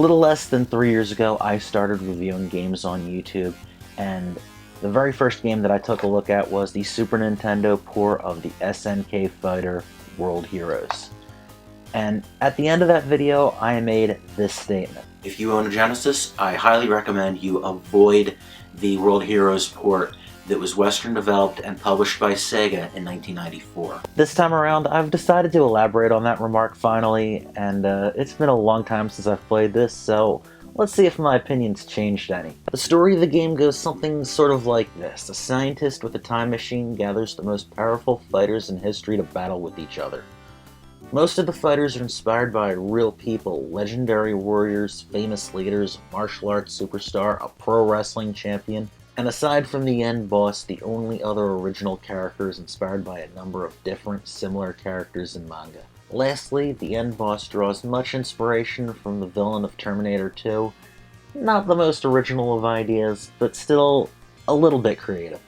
little less than 3 years ago, I started reviewing games on YouTube, and the very first game that I took a look at was the Super Nintendo port of the SNK Fighter World Heroes. And at the end of that video, I made this statement. If you own a Genesis, I highly recommend you avoid the World Heroes port that was Western developed and published by Sega in 1994. This time around, I've decided to elaborate on that remark finally, and it's been a long time since I've played this, so let's see if my opinion's changed any. The story of the game goes something sort of like this. A scientist with a time machine gathers the most powerful fighters in history to battle with each other. Most of the fighters are inspired by real people, legendary warriors, famous leaders, a martial arts superstar, a pro wrestling champion, and aside from the end boss, the only other original character is inspired by a number of different, similar characters in manga. Lastly, the end boss draws much inspiration from the villain of Terminator 2. Not the most original of ideas, but still a little bit creative.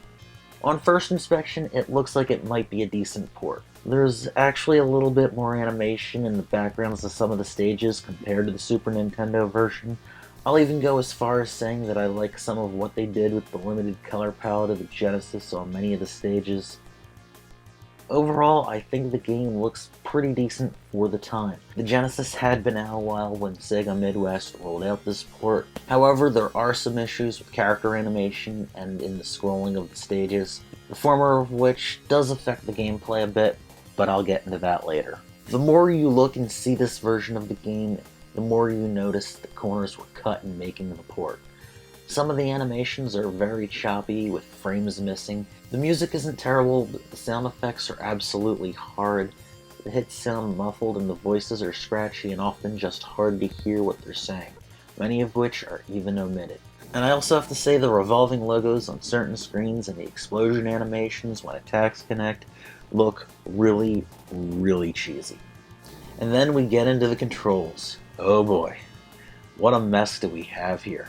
On first inspection, it looks like it might be a decent port. There's actually a little bit more animation in the backgrounds of some of the stages compared to the Super Nintendo version. I'll even go as far as saying that I like some of what they did with the limited color palette of the Genesis on many of the stages. Overall, I think the game looks pretty decent for the time. The Genesis had been out a while when Sega Midwest rolled out this port. However, there are some issues with character animation and in the scrolling of the stages, the former of which does affect the gameplay a bit, but I'll get into that later. The more you look and see this version of the game, the more you notice the corners were cut in making the port. Some of the animations are very choppy, with frames missing. The music isn't terrible, but the sound effects are absolutely horrid. The hits sound muffled and the voices are scratchy and often just hard to hear what they're saying, many of which are even omitted. And I also have to say the revolving logos on certain screens and the explosion animations when attacks connect look really, really cheesy. And then we get into the controls. Oh boy, what a mess do we have here.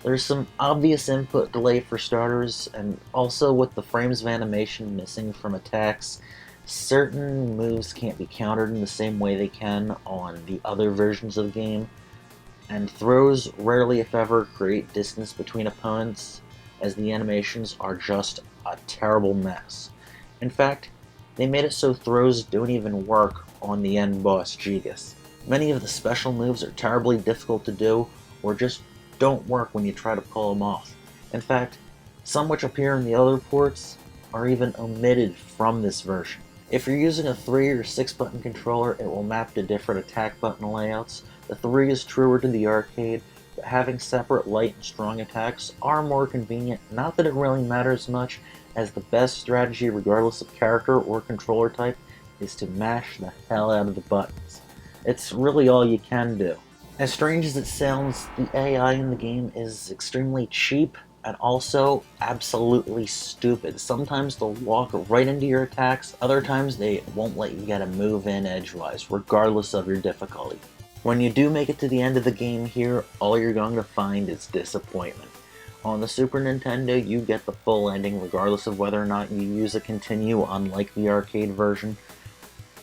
There's some obvious input delay for starters, and also with the frames of animation missing from attacks, certain moves can't be countered in the same way they can on the other versions of the game, and throws rarely if ever create distance between opponents, as the animations are just a terrible mess. In fact, they made it so throws don't even work on the end boss Gigas. Many of the special moves are terribly difficult to do, or just don't work when you try to pull them off. In fact, some which appear in the other ports are even omitted from this version. If you're using a 3 or 6 button controller, it will map to different attack button layouts. The 3 is truer to the arcade, but having separate light and strong attacks are more convenient. Not that it really matters much, as the best strategy regardless of character or controller type is to mash the hell out of the buttons. It's really all you can do. As strange as it sounds, the AI in the game is extremely cheap and also absolutely stupid. Sometimes they'll walk right into your attacks, other times they won't let you get a move in edgewise, regardless of your difficulty. When you do make it to the end of the game here, all you're going to find is disappointment. On the Super Nintendo, you get the full ending regardless of whether or not you use a continue, unlike the arcade version,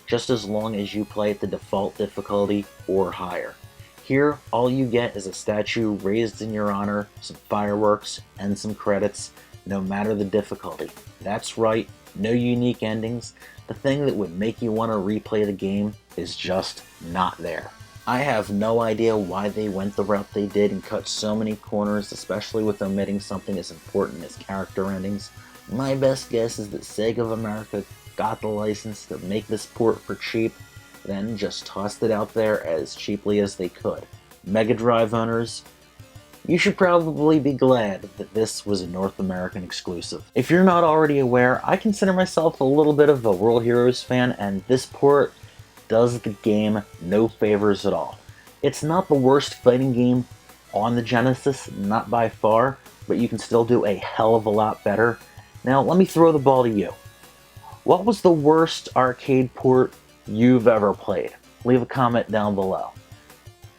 just as long as you play at the default difficulty or higher. Here, all you get is a statue raised in your honor, some fireworks, and some credits, no matter the difficulty. That's right, no unique endings. The thing that would make you want to replay the game is just not there. I have no idea why they went the route they did and cut so many corners, especially with omitting something as important as character endings. My best guess is that Sega of America got the license to make this port for cheap, then just tossed it out there as cheaply as they could. Mega Drive owners, you should probably be glad that this was a North American exclusive. If you're not already aware, I consider myself a little bit of a World Heroes fan, and this port does the game no favors at all. It's not the worst fighting game on the Genesis, not by far, but you can still do a hell of a lot better. Now, let me throw the ball to you. What was the worst arcade port you've ever played? Leave a comment down below.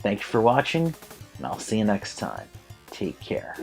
Thank you for watching, and I'll see you next time. Take care.